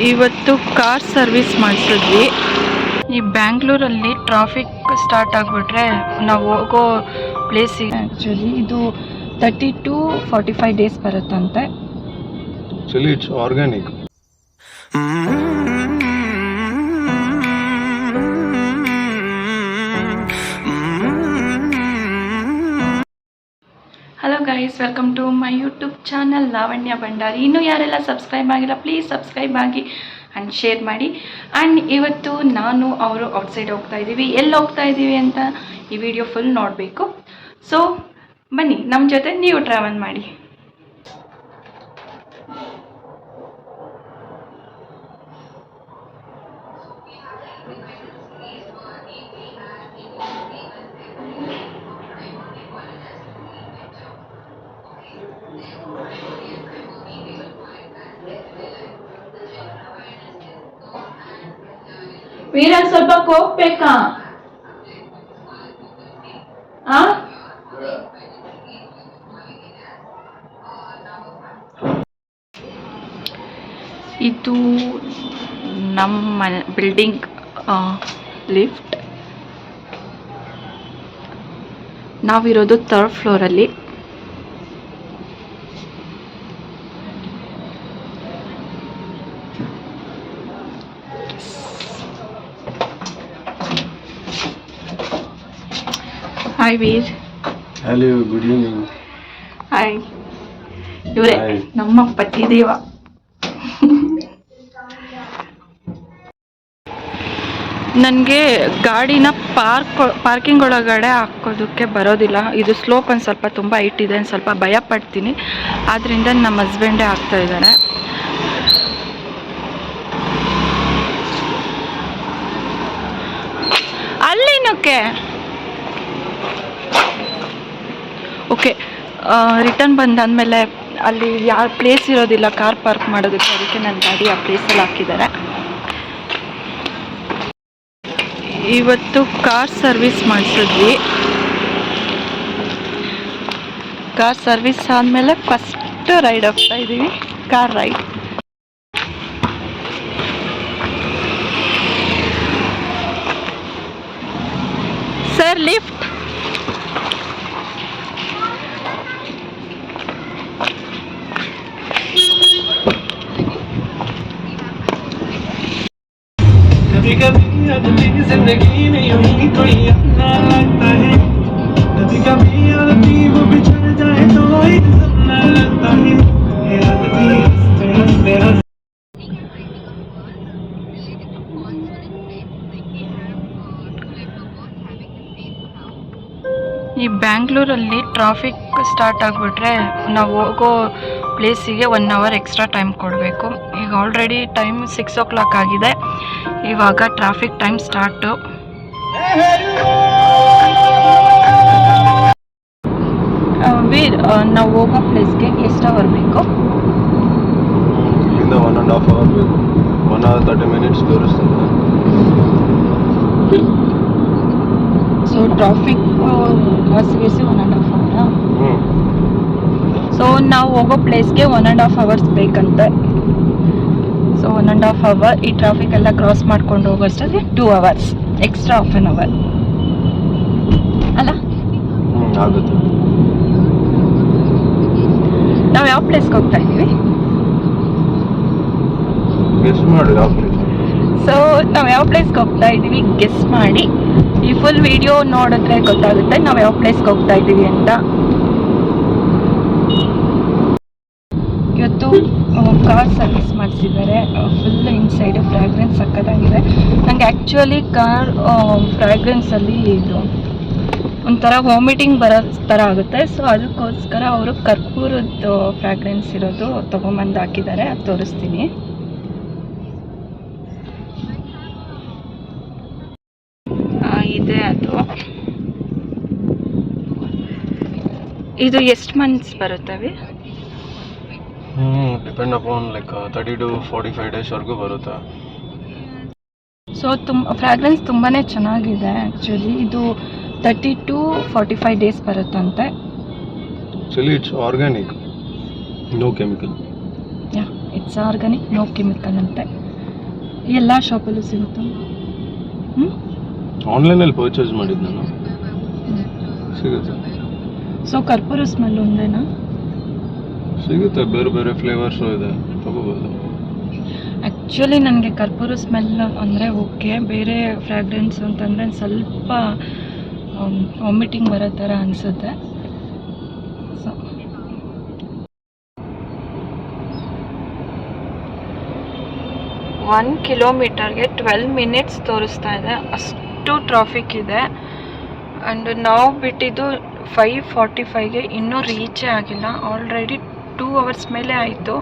ಇವತ್ತು car service ಮಾಡಿಸಿದ್ವಿ. ಈ ಬ್ಯಾಂಗ್ಳೂರಲ್ಲಿ ಟ್ರಾಫಿಕ್ ಸ್ಟಾರ್ಟ್ ಆಗಿಬಿಟ್ರೆ ನಾವು ಹೋಗೋ ಪ್ಲೇಸಿಗೆ ಆ್ಯಕ್ಚುಲಿ ಇದು 30 to 45 ಡೇಸ್ ಬರುತ್ತಂತೆ. Actually, it's organic. Hello guys, welcome to my YouTube channel Lavanya Bhandari. ಇನ್ನೂ ಯಾರೆಲ್ಲ ಸಬ್ಸ್ಕ್ರೈಬ್ ಆಗಿಲ್ಲ ಪ್ಲೀಸ್ ಸಬ್ಸ್ಕ್ರೈಬ್ ಆಗಿ ಆ್ಯಂಡ್ ಶೇರ್ ಮಾಡಿ. ಆ್ಯಂಡ್ ಇವತ್ತು ನಾನು ಅವರು ಔಟ್ಸೈಡ್ ಹೋಗ್ತಾ ಇದ್ದೀವಿ. ಎಲ್ಲಿ ಹೋಗ್ತಾ ಇದ್ದೀವಿ ಅಂತ ಈ ವಿಡಿಯೋ ಫುಲ್ ನೋಡಬೇಕು. ಸೊ ಬನ್ನಿ, ನಮ್ಮ ಜೊತೆ ನೀವು ಟ್ರಾವೆಲ್ ಮಾಡಿ. ವೀರ, ಸ್ವಲ್ಪ ಹೋಗ್ಬೇಕಾ? ಇದು ನಮ್ಮ ಬಿಲ್ಡಿಂಗ್ ಲಿಫ್ಟ್. ನಾವಿರೋದು 3rd ಫ್ಲೋರಲ್ಲಿ. Hi Veer. Hello, good evening. Hi. ಇವರೇ ನಮ್ಮ ಪತಿದೇವ. ನನಗೆ ಗಾಡಿನ ಪಾರ್ಕಿಂಗ್ ಒಳಗಡೆ ಹಾಕೋದಕ್ಕೆ ಬರೋದಿಲ್ಲ. ಇದು ಸ್ಲೋಪ್ ಒಂದು ಸ್ವಲ್ಪ ತುಂಬ ಹೈಟ್ ಇದೆ, ಸ್ವಲ್ಪ ಭಯ ಪಡ್ತೀನಿ. ಆದ್ದರಿಂದ ನಮ್ಮ ಹಸ್ಬೆಂಡೇ ಹಾಕ್ತಾ ಇದ್ದಾರೆ. ಅಲ್ಲಿನಕ್ಕೆ ಓಕೆ. ರಿಟರ್ನ್ ಬಂದಾದಮೇಲೆ ಅಲ್ಲಿ ಯಾವ ಪ್ಲೇಸ್ ಇರೋದಿಲ್ಲ ಕಾರ್ ಪಾರ್ಕ್ ಮಾಡೋದಕ್ಕೆ, ಅದಕ್ಕೆ ನನ್ನ ಗಾಡಿ ಆ ಪ್ಲೇಸಲ್ಲಿ ಹಾಕಿದ್ದಾರೆ. ಇವತ್ತು ಕಾರ್ ಸರ್ವಿಸ್ ಮಾಡಿಸಿದ್ವಿ. ಕಾರ್ ಸರ್ವಿಸ್ ಆದಮೇಲೆ ಫಸ್ಟ್ ರೈಡ್ ಹೋಗ್ತಾ ಇದ್ದೀವಿ, ಕಾರ್ ರೈಡ್. Sir lift. जिंदगी में यूं ही कोई अपना लगता है, कभी कभी आदमी वो बिछड़ जाए तो एक सपना लगता है, ये आदमी तेरा ಈ ಬ್ಯಾಂಗ್ಳೂರಲ್ಲಿ ಟ್ರಾಫಿಕ್ ಸ್ಟಾರ್ಟ್ ಆಗಿಬಿಟ್ರೆ ನಾವು ಹೋಗೋ ಪ್ಲೇಸಿಗೆ 1 hour ಎಕ್ಸ್ಟ್ರಾ ಟೈಮ್ ಕೊಡಬೇಕು. ಈಗ ಆಲ್ರೆಡಿ ಟೈಮ್ 6 o'clock ಆಗಿದೆ. ಇವಾಗ ಟ್ರಾಫಿಕ್ ಟೈಮ್ ಸ್ಟಾರ್ಟು. ವೀರ್, ನಾವು ಹೋಗೋ ಪ್ಲೇಸ್ಗೆ ಎಷ್ಟು ಅವರ್ ಬೇಕು? ಇಲ್ಲಿಂದ 1.5 hour ಬೇಕು. 1 hour 30 minutes ತೋರಿಸ್ತದೆ. ಸೊ ಟ್ರಾಫಿಕ್ ಸೇರಿಸಿ 1.5 hour. ಸೊ ನಾವು ಹೋಗೋ ಪ್ಲೇಸ್ಗೆ 1.5 hours ಬೇಕಂತೆ. ಸೊ 1.5 hour ಈ ಟ್ರಾಫಿಕ್ ಎಲ್ಲ ಕ್ರಾಸ್ ಮಾಡ್ಕೊಂಡು ಹೋಗೋಷ್ಟಕ್ಕೆ 2 hours ಎಕ್ಸ್ಟ್ರಾ, 1 hour ಅಲ್ಲ? ಆಗುತ್ತೆ. ನಾವು ಯಾವ ಪ್ಲೇಸ್ಗೆ ಹೋಗ್ತಾ ಇದ್ದೀವಿ? ಗೆಸ್ ಮಾಡಿ ಯಾವ ಪ್ಲೇಸ್. ಸೊ ನಾವು ಯಾವ ಪ್ಲೇಸ್ಗೆ ಹೋಗ್ತಾ ಇದ್ದೀವಿ ಗೆಸ್ ಮಾಡಿ. ಈ ಫುಲ್ ವಿಡಿಯೋ ನೋಡಿದ್ರೆ ಗೊತ್ತಾಗುತ್ತೆ ನಾವು ಯಾವ ಪ್ಲೇಸ್ಗೆ ಹೋಗ್ತಾ ಇದ್ದೀವಿ ಅಂತ. ಇವತ್ತು ಕಾರ್ ಸರ್ವಿಸ್ ಮಾಡಿಸಿದ್ದಾರೆ. ಫುಲ್ ಇನ್ಸೈಡು ಫ್ರ್ಯಾಗ್ರೆನ್ಸ್ ಸಕ್ಕತ್ತಾಗಿದೆ. ನನಗೆ ಆ್ಯಕ್ಚುಲಿ ಕಾರ್ ಫ್ರ್ಯಾಗ್ರೆನ್ಸಲ್ಲಿ ಇದು ಒಂಥರ ವಾಮಿಟಿಂಗ್ ಬರೋ ಥರ ಆಗುತ್ತೆ. ಸೊ ಅದಕ್ಕೋಸ್ಕರ ಅವರು ಕರ್ಪೂರದ್ದು ಫ್ರ್ಯಾಗ್ರೆನ್ಸ್ ಇರೋದು ತೊಗೊಂಬಂದು ಹಾಕಿದ್ದಾರೆ. ಅದು ತೋರಿಸ್ತೀನಿ. ಇದೆ ಅದು. ಇದು ಎಷ್ಟು ಮಂತ್ಸ್ ಬರುತ್ತವೆ? Depend upon like 30 to 45 days ವರೆಗೂ ಬರುತ್ತೆ. ಸೊ ಫ್ರ್ಯಾಗ್ರೆನ್ಸ್ ತುಂಬಾ ಚೆನ್ನಾಗಿದೆ. ಆ್ಯಕ್ಚುಲಿ ಇದು 30 to 45 ಡೇಸ್ ಬರುತ್ತಂತೆ. Actually, it's organic, no chemical. Yeah, it's organic, no chemical ante. ಎಲ್ಲ ಶಾಪಲ್ಲೂ ಸಿಗುತ್ತಾ? ಆನ್ಲೈನಲ್ಲಿ ಪರ್ಚೇಸ್ ಮಾಡಿದ್ದು ನಾನು. ಸಿಗುತ್ತೆ. ಸೊ ಕರ್ಪೂರ ಸ್ಮೆಲ್ ಒಂದೇನಾ? ಸಿಗುತ್ತೆ, ಬೇರೆ ಬೇರೆ ಫ್ಲೇವರ್ಸು ಇದೆ, ತಗೋಬೋದು. ಆ್ಯಕ್ಚುಲಿ ನನಗೆ ಕರ್ಪೂರ ಸ್ಮೆಲ್ ಅಂದರೆ ಓಕೆ, ಬೇರೆ ಫ್ರ್ಯಾಗ್ರೆನ್ಸ್ ಅಂತಂದರೆ ಸ್ವಲ್ಪ ವಾಮಿಟಿಂಗ್ ಬರೋ ಥರ ಅನಿಸುತ್ತೆ. ಸೊ 1 ಕಿಲೋಮೀಟರ್ಗೆ 12 ಮಿನಿಟ್ಸ್ ತೋರಿಸ್ತಾ ಇದೆ, ಅಷ್ಟು ಟ್ರಾಫಿಕ್ ಇದೆ. ಆ್ಯಂಡ್ ನಾವು ಬಿಟ್ಟಿದ್ದು 5:45ಗೆ, ಇನ್ನೂ ರೀಚೇ ಆಗಿಲ್ಲ. ಆಲ್ರೆಡಿ 2 ಅವರ್ಸ್ ಮೇಲೆ ಆಯಿತು.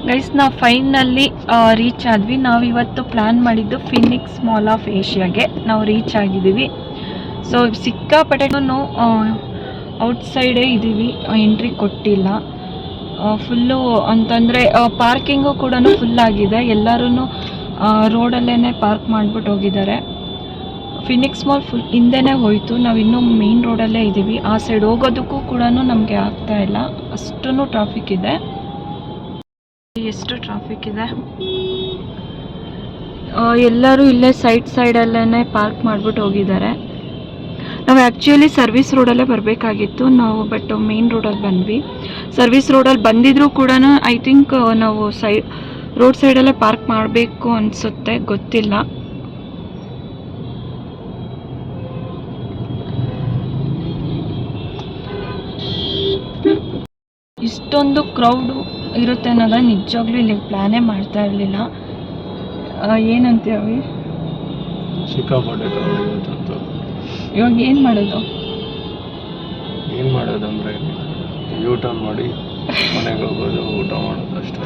ಗೈಸ್, ನಾವು ಫೈನಲ್ಲಿ ರೀಚ್ ಆದ್ವಿ. ನಾವು ಇವತ್ತು ಪ್ಲ್ಯಾನ್ ಮಾಡಿದ್ದು ಫಿನಿಕ್ಸ್ ಮಾಲ್ ಆಫ್ ಏಷ್ಯಾಗೆ ನಾವು ರೀಚ್ ಆಗಿದ್ದೀವಿ. ಸೊ ಸಿಕ್ಕಾಪಟ್ಟೆನೂ ಔಟ್ಸೈಡೇ ಇದ್ದೀವಿ, ಎಂಟ್ರಿ ಕೊಟ್ಟಿಲ್ಲ. ಫುಲ್ಲು ಅಂತಂದರೆ ಪಾರ್ಕಿಂಗು ಕೂಡ ಫುಲ್ ಆಗಿದೆ. ಎಲ್ಲರೂ ರೋಡಲ್ಲೇ ಪಾರ್ಕ್ ಮಾಡಿಬಿಟ್ಟು ಹೋಗಿದ್ದಾರೆ. ಫಿನಿಕ್ಸ್ ಮಾಲ್ ಫುಲ್ ಹಿಂದೆನೇ ಹೋಯಿತು, ನಾವು ಇನ್ನೂ ಮೇನ್ ರೋಡಲ್ಲೇ ಇದ್ದೀವಿ. ಆ ಸೈಡ್ ಹೋಗೋದಕ್ಕೂ ಕೂಡ ನಮಗೆ ಆಗ್ತಾ ಇಲ್ಲ, ಅಷ್ಟೂ ಟ್ರಾಫಿಕ್ ಇದೆ. ಎಷ್ಟು ಟ್ರಾಫಿಕ್ ಇದೆ, ಎಲ್ಲರೂ ಇಲ್ಲೇ ಸೈಡಲ್ಲೇ ಪಾರ್ಕ್ ಮಾಡಿಬಿಟ್ಟು ಹೋಗಿದ್ದಾರೆ. ನಾವು ಆ್ಯಕ್ಚುಲಿ ಸರ್ವಿಸ್ ರೋಡಲ್ಲೇ ಬರಬೇಕಾಗಿತ್ತು ನಾವು, ಬಟ್ ಮೇನ್ ರೋಡಲ್ಲಿ ಬಂದ್ವಿ. ಸರ್ವಿಸ್ ರೋಡಲ್ಲಿ ಬಂದಿದ್ರೂ ಕೂಡ ಐ ಥಿಂಕ್ ನಾವು ರೋಡ್ ಸೈಡಲ್ಲೇ ಪಾರ್ಕ್ ಮಾಡಬೇಕು ಅನಿಸುತ್ತೆ, ಗೊತ್ತಿಲ್ಲ. ಇಷ್ಟೊಂದು ಕ್ರೌಡು ಇರುತ್ತೆ ಅನ್ನೋದ ನಿಜವಾಗ್ಲೂ ಇಲ್ಲಿ ಪ್ಲ್ಯಾನೇ ಮಾಡ್ತಾ ಇರಲಿಲ್ಲ. ಏನಂತೀವಿ, ಸಿಕ್ಕಾಪಟ್ಟೆ ಕ್ರೌಡ್ ಇರುತ್ತಂತ. ಇವಾಗ ಏನು ಮಾಡೋದಂದ್ರೆ ಯೂ ಟರ್ನ್ ಮಾಡಿ ಮನೆಗೆ ಹೋಗೋದು, ಊಟ ಮಾಡೋದು ಅಷ್ಟೇ.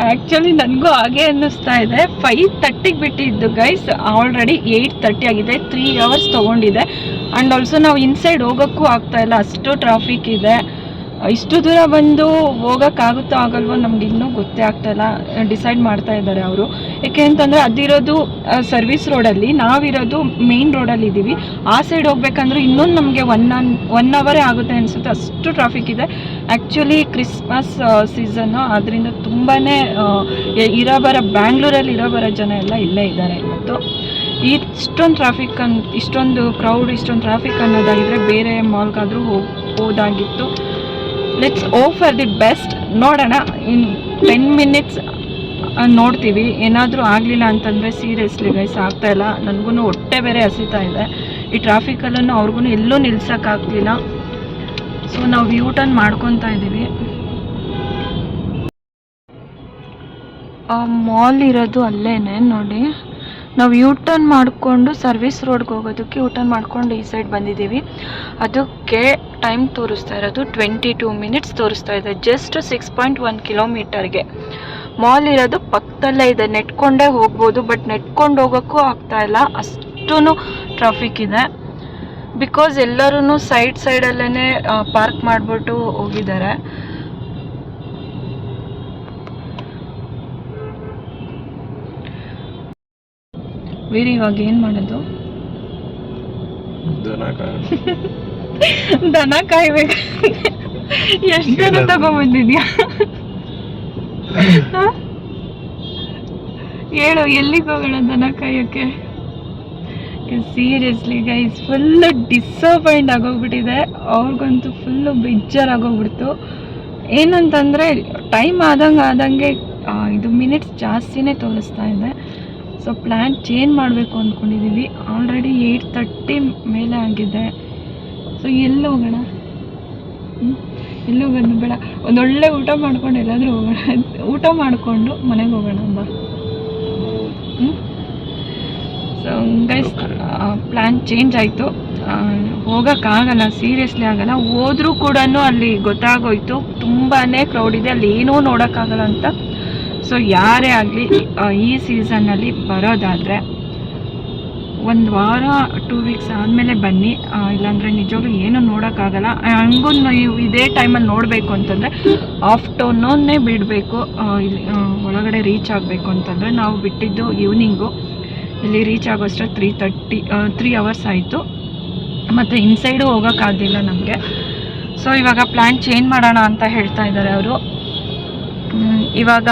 ಆ್ಯಕ್ಚುಲಿ ನನಗೂ ಹಾಗೆ ಅನ್ನಿಸ್ತಾ ಇದೆ. 5:30ಗೆ ಬಿಟ್ಟಿದ್ದು ಗೈಸ್, ಆಲ್ರೆಡಿ 8:30 ಆಗಿದೆ. 3 ಅವರ್ಸ್ ತೊಗೊಂಡಿದೆ. ಆ್ಯಂಡ್ ಆಲ್ಸೋ ನಾವು ಇನ್ಸೈಡ್ ಹೋಗೋಕ್ಕೂ ಆಗ್ತಾಯಿಲ್ಲ, ಅಷ್ಟು ಟ್ರಾಫಿಕ್ ಇದೆ. ಇಷ್ಟು ದೂರ ಬಂದು ಹೋಗೋಕ್ಕಾಗುತ್ತೋ ಆಗಲ್ವೋ ನಮ್ಗೆ ಇನ್ನೂ ಗೊತ್ತೇ ಆಗ್ತಾಯಿಲ್ಲ, ಡಿಸೈಡ್ ಮಾಡ್ತಾ ಇದ್ದಾರೆ ಅವರು. ಏಕೆ ಅಂತಂದರೆ ಅದಿರೋದು ಸರ್ವಿಸ್ ರೋಡಲ್ಲಿ, ನಾವಿರೋದು ಮೇನ್ ರೋಡಲ್ಲಿ ಇದ್ದೀವಿ. ಆ ಸೈಡ್ ಹೋಗ್ಬೇಕಂದ್ರೆ ಇನ್ನೊಂದು ನಮಗೆ 1 ಅವರೇ ಆಗುತ್ತೆ ಅನಿಸುತ್ತೆ, ಅಷ್ಟು ಟ್ರಾಫಿಕ್ ಇದೆ. ಆ್ಯಕ್ಚುಲಿ ಕ್ರಿಸ್ಮಸ್ ಸೀಸನ್ನು, ಅದರಿಂದ ತುಂಬಾ ಬ್ಯಾಂಗ್ಳೂರಲ್ಲಿ ಇರೋ ಜನ ಎಲ್ಲ ಇಲ್ಲೇ ಇದ್ದಾರೆ ಇವತ್ತು. ಇಷ್ಟೊಂದು ಟ್ರಾಫಿಕ್ ಇಷ್ಟೊಂದು ಕ್ರೌಡ್, ಇಷ್ಟೊಂದು ಟ್ರಾಫಿಕ್ ಅನ್ನೋದಾಗಿದ್ರೆ ಬೇರೆ ಮಾಲ್ಗಾದರೂ ಹೋಗೋದಾಗಿತ್ತು. Let's hope for the best. ನೋಡೋಣ, ಇನ್ 10 ಮಿನಿಟ್ಸ್ ನೋಡ್ತೀವಿ. ಏನಾದರೂ ಆಗಲಿಲ್ಲ ಅಂತಂದರೆ ಸೀರಿಯಸ್ಲಿ ಗೈಸ್ ಆಗ್ತಾಯಿಲ್ಲ. ನನಗೂ ಹೊಟ್ಟೆ ಬೇರೆ ಹಸಿತಾ ಇದೆ. ಈ ಟ್ರಾಫಿಕಲ್ಲೂ ಅವ್ರಿಗೂ ಎಲ್ಲೂ ನಿಲ್ಸೋಕ್ಕಾಗಲಿಲ್ಲ. ಸೊ ನಾವು ಯೂ ಟರ್ನ್ ಮಾಡ್ಕೊತಾ ಇದ್ದೀವಿ. ಮಾಲ್ ಇರೋದು ಅಲ್ಲೇನೆ ನೋಡಿ. ನಾವು ಯೂ ಟರ್ನ್ ಮಾಡಿಕೊಂಡು ಸರ್ವಿಸ್ ರೋಡ್ಗೆ ಹೋಗೋದಕ್ಕೆ ಯೂ ಟರ್ನ್ ಮಾಡ್ಕೊಂಡು ಈ ಸೈಡ್ ಬಂದಿದ್ದೀವಿ. ಅದಕ್ಕೆ ಟೈಮ್ ತೋರಿಸ್ತಾ ಇರೋದು 22 ಮಿನಿಟ್ಸ್ ತೋರಿಸ್ತಾ ಇದೆ, ಜಸ್ಟ್ 6.1 ಕಿಲೋಮೀಟರ್ಗೆ. ಮಾಲ್ ಇರೋದು ಪಕ್ಕದಲ್ಲೇ ಇದೆ, ನೆಟ್ಕೊಂಡೇ ಹೋಗ್ಬೋದು, ಬಟ್ ನೆಟ್ಕೊಂಡು ಹೋಗೋಕ್ಕೂ ಆಗ್ತಾಯಿಲ್ಲ, ಅಷ್ಟೂ ಟ್ರಾಫಿಕ್ ಇದೆ. ಬಿಕಾಸ್ ಎಲ್ಲರೂ ಸೈಡಲ್ಲೇ ಪಾರ್ಕ್ ಮಾಡಿಬಿಟ್ಟು ಹೋಗಿದ್ದಾರೆ. ವೀರಿ, ಇವಾಗ ಏನು ಮಾಡೋದು? ದನ ಕಾಯ್ಬೇಕು. ಎಷ್ಟು ದನ ತಗೊಂಬಂದಿದ್ಯಾ? ಹೇಳು, ಎಲ್ಲಿಗೆ ಹೋಗೋಣ ದನ ಕಾಯೋಕ್ಕೆ? ಸೀರಿಯಸ್ಲಿ ಗೈಸ್, ಫುಲ್ಲು ಡಿಸಪಾಯಿಂಟ್ ಆಗೋಗ್ಬಿಟ್ಟಿದೆ. ಅವ್ರಿಗಂತೂ ಫುಲ್ಲು ಬೇಜಾರಾಗೋಗ್ಬಿಡ್ತು. ಏನಂತಂದರೆ ಟೈಮ್ ಆದಂಗೆ ಇದು ಮಿನಿಟ್ಸ್ ಜಾಸ್ತಿನೇ ತೋರಿಸ್ತಾ ಇದೆ. ಸೊ ಪ್ಲ್ಯಾನ್ ಚೇಂಜ್ ಮಾಡಬೇಕು ಅಂದ್ಕೊಂಡಿದ್ದೀವಿ. ಆಲ್ರೆಡಿ 8:30 ಮೇಲೆ ಆಗಿದೆ. ಸೊ ಎಲ್ಲಿ ಹೋಗೋಣ? ಎಲ್ಲಿ ಹೋಗೋದು ಬೇಡ, ಒಂದೊಳ್ಳೆ ಊಟ ಮಾಡ್ಕೊಂಡು ಎಲ್ಲಾದರೂ ಹೋಗೋಣ. ಊಟ ಮಾಡಿಕೊಂಡು ಮನೆಗೆ ಹೋಗೋಣ ಬಾ. ಸೊ ಗೈಸ್, ಪ್ಲ್ಯಾನ್ ಚೇಂಜ್ ಆಯಿತು. ಹೋಗೋಕ್ಕಾಗಲ್ಲ, ಸೀರಿಯಸ್ಲಿ ಆಗಲ್ಲ. ಹೋದ್ರೂ ಕೂಡ ಅಲ್ಲಿ ಗೊತ್ತಾಗೋಯ್ತು ತುಂಬಾ ಕ್ರೌಡ್ ಇದೆ, ಅಲ್ಲಿ ಏನೂ ನೋಡೋಕ್ಕಾಗಲ್ಲ ಅಂತ. ಸೊ ಯಾರೇ ಆಗಲಿ ಈ ಸೀಸನ್ನಲ್ಲಿ ಬರೋದಾದರೆ ಒಂದು ವಾರ 2 ವೀಕ್ಸ್ ಆದಮೇಲೆ ಬನ್ನಿ, ಇಲ್ಲಾಂದರೆ ನಿಜವಾಗ್ಲೂ ಏನೂ ನೋಡೋಕ್ಕಾಗಲ್ಲ. ಹಂಗೂ ನೀವು ಇದೇ ಟೈಮಲ್ಲಿ ನೋಡಬೇಕು ಅಂತಂದರೆ ಆಫ್ಟರ್ನೂನ್ನೇ ಬಿಡಬೇಕು. ಇಲ್ಲಿ ಒಳಗಡೆ ರೀಚ್ ಆಗಬೇಕು ಅಂತಂದರೆ ನಾವು ಬಿಟ್ಟಿದ್ದು ಈವ್ನಿಂಗು, ಇಲ್ಲಿ ರೀಚ್ ಆಗೋಷ್ಟೇ 3 ಅವರ್ಸ್ ಆಯಿತು. ಮತ್ತು ಇನ್ಸೈಡು ಹೋಗೋಕ್ಕಾಗಲಿಲ್ಲ ನಮಗೆ. ಸೊ ಇವಾಗ ಪ್ಲ್ಯಾನ್ ಚೇಂಜ್ ಮಾಡೋಣ ಅಂತ ಹೇಳ್ತಾ ಇದ್ದಾರೆ ಅವರು. ಇವಾಗ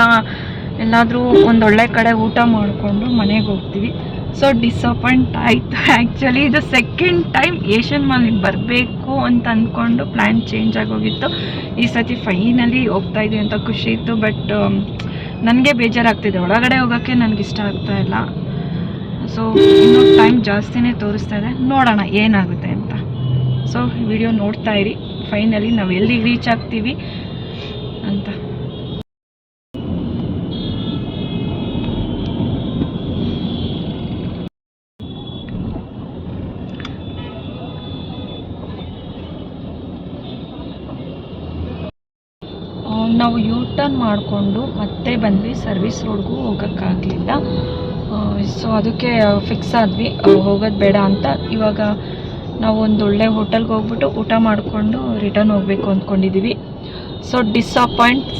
ಎಲ್ಲಾದರೂ ಒಂದೊಳ್ಳೆ ಕಡೆ ಊಟ ಮಾಡಿಕೊಂಡು ಮನೆಗೆ ಹೋಗ್ತೀವಿ. ಸೊ ಡಿಸಪಾಯಿಂಟ್ ಆಯಿತು. ಆ್ಯಕ್ಚುಲಿ ಇದು ಸೆಕೆಂಡ್ ಟೈಮ್ ಏಷ್ಯನ್ ಮಾಲಿಗೆ ಬರಬೇಕು ಅಂತ ಅಂದ್ಕೊಂಡು ಪ್ಲ್ಯಾನ್ ಚೇಂಜ್ ಆಗೋಗಿತ್ತು. ಈ ಸತಿ ಫೈನಲಿ ಹೋಗ್ತಾ ಇದೀವಿ ಅಂತ ಖುಷಿ ಇತ್ತು. ಬಟ್ ನನಗೆ ಬೇಜಾರಾಗ್ತಿದೆ, ಒಳಗಡೆ ಹೋಗೋಕ್ಕೆ ನನಗಿಷ್ಟ ಆಗ್ತಾಯಿಲ್ಲ. ಸೊ ಇನ್ನೂ ಟೈಮ್ ಜಾಸ್ತಿನೇ ತೋರಿಸ್ತಾ ಇದೆ, ನೋಡೋಣ ಏನಾಗುತ್ತೆ ಅಂತ. ಸೊ ವಿಡಿಯೋ ನೋಡ್ತಾ ಇರಿ, ಫೈನಲಿ ನಾವು ಎಲ್ಲಿಗೆ ರೀಚ್ ಆಗ್ತೀವಿ ಅಂತ. ನಾವು ಯೂ ಟರ್ನ್ ಮಾಡಿಕೊಂಡು ಮತ್ತೆ ಬಂದ್ವಿ, ಸರ್ವಿಸ್ ರೋಡ್ಗೂ ಹೋಗೋಕ್ಕಾಗಲಿಲ್ಲ. ಸೊ ಅದಕ್ಕೆ ಫಿಕ್ಸ್ ಆದ್ವಿ ಹೋಗೋದು ಬೇಡ ಅಂತ. ಇವಾಗ ನಾವು ಒಂದು ಒಳ್ಳೆ ಹೋಟೆಲ್ಗೆ ಹೋಗ್ಬಿಟ್ಟು ಊಟ ಮಾಡಿಕೊಂಡು ರಿಟರ್ನ್ ಹೋಗಬೇಕು ಅಂದ್ಕೊಂಡಿದ್ದೀವಿ. ಸೊ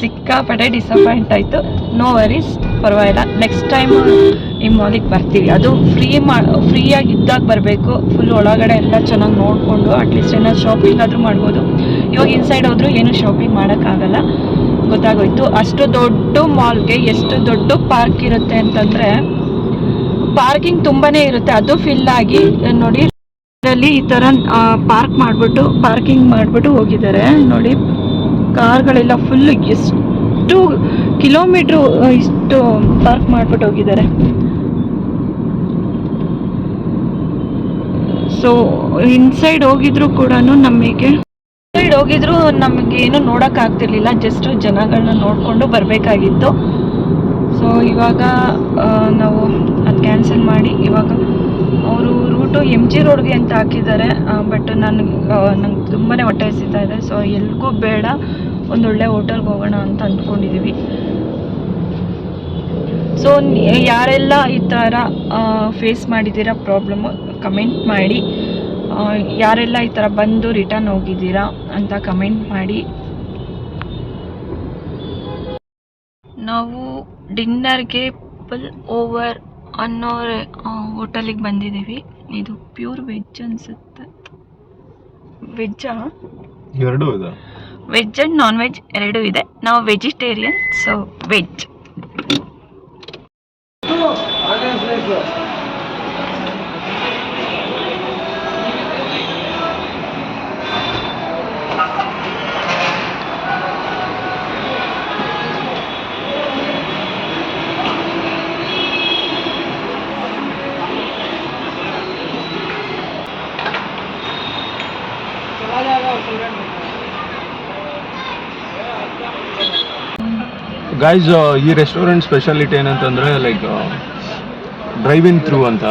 ಸಿಕ್ಕಾಪಟ್ಟೆ ಡಿಸಪಾಯಿಂಟ್ ಆಯಿತು. ನೋ ವರೀಸ್, ಪರವಾಗಿಲ್ಲ. ನೆಕ್ಸ್ಟ್ ಟೈಮ್ ಈ ಮಾಲಿಗೆ ಬರ್ತೀವಿ. ಅದು ಫ್ರೀಯಾಗಿದ್ದಾಗ ಬರಬೇಕು. ಫುಲ್ ಒಳಗಡೆ ಎಲ್ಲ ಚೆನ್ನಾಗಿ ನೋಡಿಕೊಂಡು ಅಟ್ಲೀಸ್ಟ್ ಏನಾದ್ರು ಶಾಪಿಂಗ್ ಆದರೂ ಮಾಡ್ಬೋದು. ಇವಾಗ ಇನ್ಸೈಡ್ ಹೋದರೂ ಏನೂ ಶಾಪಿಂಗ್ ಮಾಡೋಕ್ಕಾಗಲ್ಲ, ಗೊತ್ತಾಗೋಯ್ತು. ಅಷ್ಟು ದೊಡ್ಡ ಮಾಲ್ಗೆ ಎಷ್ಟು ದೊಡ್ಡ ಪಾರ್ಕ್ ಇರುತ್ತೆ ಅಂತಂದರೆ ಪಾರ್ಕಿಂಗ್ ತುಂಬಾ ಇರುತ್ತೆ. ಅದು ಫಿಲ್ ಆಗಿ ನೋಡಿ, ಇದರಲ್ಲಿ ಈ ಥರ ಪಾರ್ಕಿಂಗ್ ಮಾಡಿಬಿಟ್ಟು ಹೋಗಿದ್ದಾರೆ ನೋಡಿ. ಕಾರ್ಗಳೆಲ್ಲ ಫುಲ್ಲು ಎಷ್ಟು ಕಿಲೋಮೀಟ್ರು ಇಷ್ಟು ಪಾರ್ಕ್ ಮಾಡಿಬಿಟ್ಟು ಹೋಗಿದ್ದಾರೆ. ಸೊ ಇನ್ಸೈಡ್ ಹೋಗಿದ್ರು ಕೂಡ ನಮಗೆ ಏನು ನೋಡೋಕ್ಕಾಗ್ತಿರ್ಲಿಲ್ಲ, ಜಸ್ಟ್ ಜನಗಳನ್ನ ನೋಡಿಕೊಂಡು ಬರಬೇಕಾಗಿತ್ತು. ಸೊ ಇವಾಗ ನಾವು ಅದು ಕ್ಯಾನ್ಸಲ್ ಮಾಡಿ ಇವಾಗ ಅವರು ರೂಟು MG ರೋಡ್ಗೆ ಅಂತ ಹಾಕಿದ್ದಾರೆ. ಬಟ್ ನಂಗೆ ತುಂಬಾ ಹೊಟ್ಟೆ ಹಸಿತಾ ಇದೆ. ಸೊ ಎಲ್ಗೂ ಬೇಡ, ಒಂದೊಳ್ಳೆ ಹೋಟೆಲ್ಗೆ ಹೋಗೋಣ ಅಂತ ಅಂದ್ಕೊಂಡಿದ್ದೀವಿ. ಸೊ ಯಾರೆಲ್ಲ ಈ ಥರ ಫೇಸ್ ಮಾಡಿದ್ದೀರಾ ಪ್ರಾಬ್ಲಮ್ಮು ಕಮೆಂಟ್ ಮಾಡಿ. ಯಾರೆಲ್ಲ ಈ ಥರ ಬಂದು ರಿಟರ್ನ್ ಹೋಗಿದ್ದೀರಾ ಅಂತ ಕಮೆಂಟ್ ಮಾಡಿ. ನಾವು ಡಿನ್ನರ್ಗೆ ಪುಲ್ ಓವರ್ ಅನ್ನೋ ಹೋಟೆಲಿಗೆ ಬಂದಿದ್ದೀವಿ. ಇದು ಪ್ಯೂರ್ ವೆಜ್ ಅನಿಸುತ್ತೆ. ವೆಜ್ಜಾ? ಎರಡೂ ಇದೆ, ವೆಜ್ ಆ್ಯಂಡ್ ನಾನ್ ವೆಜ್ ಎರಡೂ ಇದೆ. ನಾವು ವೆಜಿಟೇರಿಯನ್, ಸೊ ವೆಜ್. ಗೈಸ್, ಈ ರೆಸ್ಟೋರೆಂಟ್ ಸ್ಪೆಷಾಲಿಟಿ ಏನಂತಂದರೆ ಲೈಕ್ ಡ್ರೈವ್ ಇನ್ ಥ್ರೂ ಅಂತ.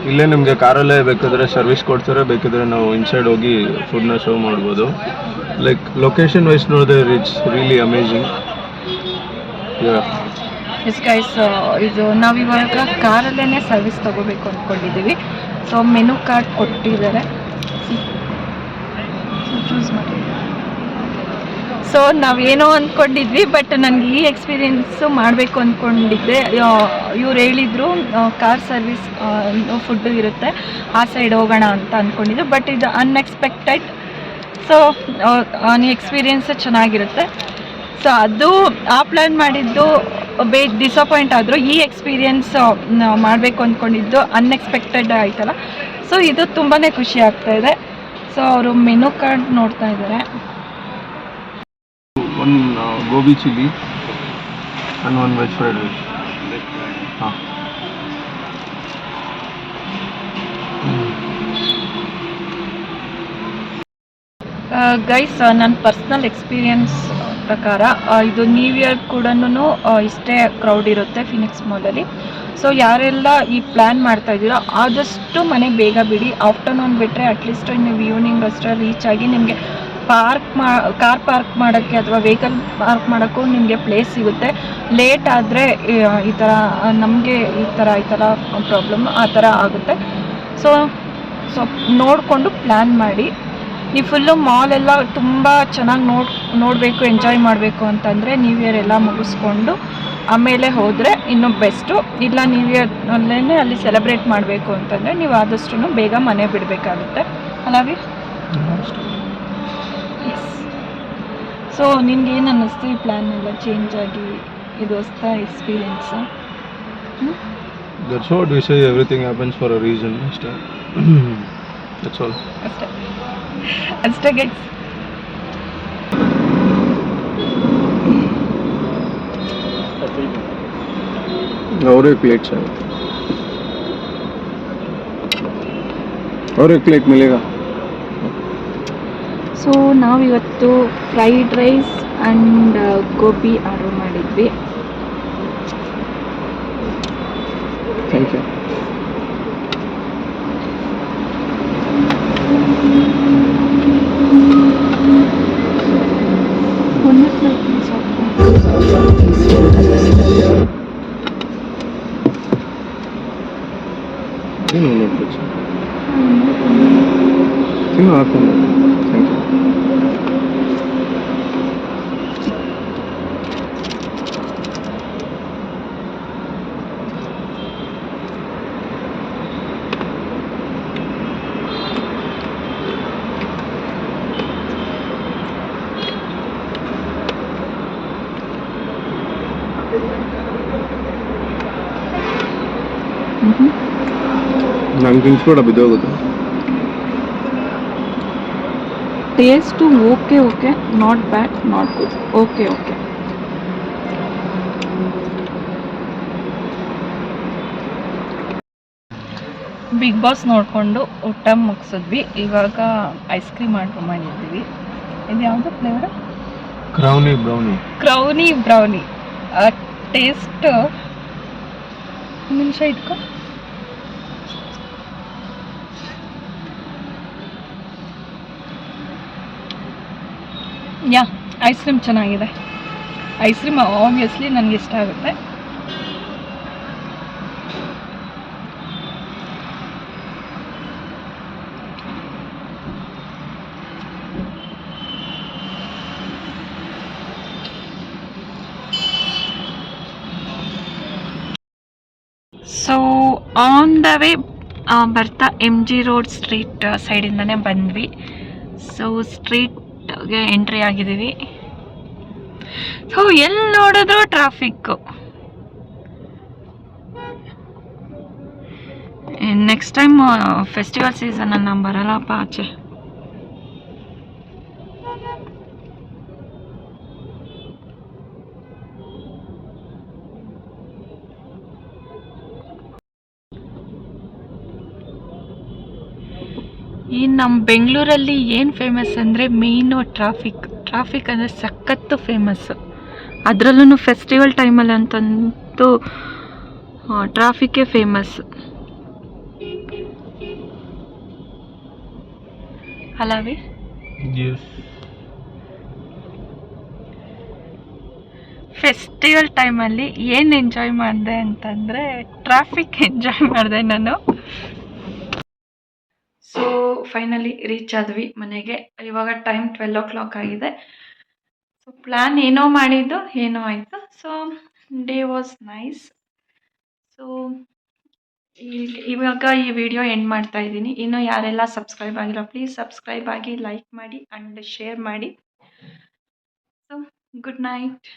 ಇಲ್ಲೇ ನಿಮಗೆ ಕಾರಲ್ಲೇ ಬೇಕಾದರೆ ಸರ್ವಿಸ್ ಕೊಡ್ತಾರೆ, ಬೇಕಾದರೆ ನಾವು ಇನ್ಸೈಡ್ ಹೋಗಿ ಫುಡ್ನ ಸರ್ವ್ ಮಾಡ್ಬೋದು. ಲೈಕ್ ಲೊಕೇಶನ್ ವೈಸ್ ನೋಡಿದ್ರೆ it's really amazing. Yes guys, ಇದು ನಾವಿವಾಗ ಕಾರಲ್ಲೇ ಸರ್ವಿಸ್ ತೊಗೋಬೇಕು ಅಂದ್ಕೊಂಡಿದ್ದೀವಿ. ಸೊ ಮೆನು ಕಾರ್ಡ್ ಕೊಟ್ಟಿದ್ದಾರೆ, ಚೂಸ್ ಮಾಡಿ. ಸೊ ನಾವೇನೋ ಅಂದ್ಕೊಂಡಿದ್ವಿ, ಬಟ್ ನನಗೆ ಈ ಎಕ್ಸ್ಪೀರಿಯೆನ್ಸು ಮಾಡಬೇಕು ಅಂದ್ಕೊಂಡಿದ್ದೆ. ಇವ್ರು ಹೇಳಿದರು ಕಾರ್ ಸರ್ವಿಸ್ ಫುಡ್ಡು ಇರುತ್ತೆ, ಆ ಸೈಡ್ ಹೋಗೋಣ ಅಂತ ಅಂದ್ಕೊಂಡಿದ್ದು. ಬಟ್ ಇದು ಅನ್ಎಕ್ಸ್ಪೆಕ್ಟೆಡ್. ಸೊ ಎಕ್ಸ್ಪೀರಿಯೆನ್ಸ್ ಚೆನ್ನಾಗಿರುತ್ತೆ. ಸೊ ಅದು ಆ ಪ್ಲ್ಯಾನ್ ಮಾಡಿದ್ದು ಡಿಸಪಾಯಿಂಟ್ ಆದರೂ ಈ ಎಕ್ಸ್ಪೀರಿಯೆನ್ಸ್ ಮಾಡಬೇಕು ಅಂದ್ಕೊಂಡಿದ್ದು ಅನ್ಎಕ್ಸ್ಪೆಕ್ಟೆಡ್ ಆಯ್ತಲ್ಲ. ಸೊ ಇದು ತುಂಬಾ ಖುಷಿ ಆಗ್ತಾಯಿದೆ. ಸೊ ಅವರು ಮೆನು ಕಾರ್ಡ್ ನೋಡ್ತಾ ಇದ್ದಾರೆ. One gobi chilli and one veg fried rice. ಹಾಂ, ಗೈಸ್, ನನ್ನ ಪರ್ಸ್ನಲ್ ಎಕ್ಸ್ಪೀರಿಯನ್ಸ್ ಪ್ರಕಾರ ಇದು ನ್ಯೂ ಇಯರ್ ಕೂಡ ಇಷ್ಟೇ ಕ್ರೌಡ್ ಇರುತ್ತೆ ಫಿನಿಕ್ಸ್ ಮಾಲಲ್ಲಿ. ಸೊ ಯಾರೆಲ್ಲ ಈ ಪ್ಲ್ಯಾನ್ ಮಾಡ್ತಾ ಇದ್ದೀರೋ ಆದಷ್ಟು ಮನೆಗೆ ಬೇಗ ಬಿಡಿ. ಆಫ್ಟರ್ನೂನ್ ಬಿಟ್ಟರೆ ಅಟ್ಲೀಸ್ಟ್ ನೀವು ಈವ್ನಿಂಗ್ ಅಷ್ಟರಲ್ಲಿ ರೀಚ್ ಆಗಿ ನಿಮಗೆ ಕಾರ್ ಪಾರ್ಕ್ ಮಾಡೋಕ್ಕೆ ಅಥವಾ ವೆಹಿಕಲ್ ಪಾರ್ಕ್ ಮಾಡೋಕ್ಕೂ ನಿಮಗೆ ಪ್ಲೇಸ್ ಸಿಗುತ್ತೆ. ಲೇಟ್ ಆದರೆ ಈ ಥರ ನಮಗೆ ಈ ಥರ ಪ್ರಾಬ್ಲಮ್ ಆ ಥರ ಆಗುತ್ತೆ. ಸೊ ನೋಡಿಕೊಂಡು ಪ್ಲ್ಯಾನ್ ಮಾಡಿ. ನೀವು ಫುಲ್ಲು ಮಾಲೆಲ್ಲ ತುಂಬ ಚೆನ್ನಾಗಿ ನೋಡಬೇಕು, ಎಂಜಾಯ್ ಮಾಡಬೇಕು ಅಂತಂದರೆ ನ್ಯೂ ಇಯರ್ ಎಲ್ಲ ಮುಗಿಸ್ಕೊಂಡು ಆಮೇಲೆ ಹೋದರೆ ಇನ್ನೂ ಬೆಸ್ಟು. ಇಲ್ಲ ನ್ಯೂ ಇಯರ್ ಅಲ್ಲೇ ಅಲ್ಲಿ ಸೆಲೆಬ್ರೇಟ್ ಮಾಡಬೇಕು ಅಂತಂದರೆ ನೀವು ಆದಷ್ಟು ಬೇಗ ಮನೆ ಬಿಡಬೇಕಾಗುತ್ತೆ ಅಲ್ಲವೇ? ಎಸ್. ಸೊ ನಿನ್ಗೆ ಏನು ಅನ್ನಿಸ್ತು ಈ ಪ್ಲ್ಯಾನ್ ಎಲ್ಲ ಚೇಂಜ್ ಆಗಿ? ಇದು ಹೊಸ experience. That's what we say, everything happens for a reason. ಅಷ್ಟೇ. That's all. ಅಷ್ಟೇ ಗೈಸ್. और एक प्लेट चाहिए, और एक प्लेट मिलेगा. ಸೊ ನಾವಿವತ್ತು fried rice and gobi order ಮಾಡಿದ್ವಿ. Thank you. ಒಂದೇ ಪ್ಲೇಟ್ ಸಾಕು. ಏನು ನೋಡ್ಬೇಕು ತಿನ್ನು ಹಾಕೊಂಡು. Thank you. ನಂಗೆ ತಿನ್ಸ್ಬೇಡ, ಬಿದ್ದೋಗುತ್ತೆ. Taste okay, not bad, not good, okay. Big boss ನೋಡಿಕೊಂಡು ಊಟ ಮುಗಿಸಿದ್ವಿ. ಇವಾಗ ಐಸ್ ಕ್ರೀಮ್ ಆರ್ಡ್ರ್ ಮಾಡಿದ್ದೀವಿ. ಇದು ಯಾವುದು ಫ್ಲೇವರ್? ಕ್ರೌನಿ ಬ್ರೌನಿ. ಟೇಸ್ಟ್ ನಿಮಿಷ ಇಟ್ಕೊ. ಐಸ್ ಕ್ರೀಮ್ ಚೆನ್ನಾಗಿದೆ. ಐಸ್ ಕ್ರೀಮ್ ಆಬ್ವಿಯಸ್ಲಿ ನನಗೆ ಇಷ್ಟ ಆಗುತ್ತೆ. ಸೊ ಆನ್ ದ ವೇ ಬರ್ತಾ MG ರೋಡ್ ಸ್ಟ್ರೀಟ್ ಸೈಡಿಂದನೇ ಬಂದ್ವಿ. ಸೊ ಸ್ಟ್ರೀಟ್ಗೆ ಎಂಟ್ರಿ ಆಗಿದ್ದೀವಿ. ಸೊ ಎಲ್ಲಿ ನೋಡಿದ್ರು ಟ್ರಾಫಿಕ್ಕು. ನೆಕ್ಸ್ಟ್ ಟೈಮ್ ಫೆಸ್ಟಿವಲ್ ಸೀಸನಲ್ಲಿ ನಾನು ಬರಲ್ಲಪ್ಪ ಆಚೆ. ಈ ನಮ್ಮ ಬೆಂಗಳೂರಲ್ಲಿ ಏನು ಫೇಮಸ್ ಅಂದರೆ ಮೇಯ್ನು ಟ್ರಾಫಿಕ್ ಅಂದರೆ ಸಖತ್ತು ಫೇಮಸ್ಸು. ಅದರಲ್ಲೂ ಫೆಸ್ಟಿವಲ್ ಟೈಮಲ್ಲಿ ಅಂತಂತೂ ಟ್ರಾಫಿಕ್ಕೇ ಫೇಮಸ್ ಅಲ್ಲವೇ? ಫೆಸ್ಟಿವಲ್ ಟೈಮಲ್ಲಿ ಏನು ಎಂಜಾಯ್ ಮಾಡಿದೆ ಅಂತಂದರೆ ಟ್ರಾಫಿಕ್ ಎಂಜಾಯ್ ಮಾಡಿದೆ ನಾನು. ಸೊ ಫೈನಲಿ ರೀಚ್ ಆದ್ವಿ ಮನೆಗೆ. ಇವಾಗ ಟೈಮ್ 12 o'clock ಆಗಿದೆ. ಸೊ ಪ್ಲ್ಯಾನ್ ಏನೋ ಮಾಡಿದ್ದು ಏನೋ ಆಯಿತು. So day was nice. So ಇವಾಗ ಈ ವಿಡಿಯೋ ಎಂಡ್ ಮಾಡ್ತಾ ಇದ್ದೀನಿ. ಇನ್ನೂ ಯಾರೆಲ್ಲ ಸಬ್ಸ್ಕ್ರೈಬ್ ಆಗಿಲ್ಲ ಪ್ಲೀಸ್ ಸಬ್ಸ್ಕ್ರೈಬ್ ಆಗಿ, ಲೈಕ್ ಮಾಡಿ ಆ್ಯಂಡ್ ಶೇರ್ ಮಾಡಿ. So good night.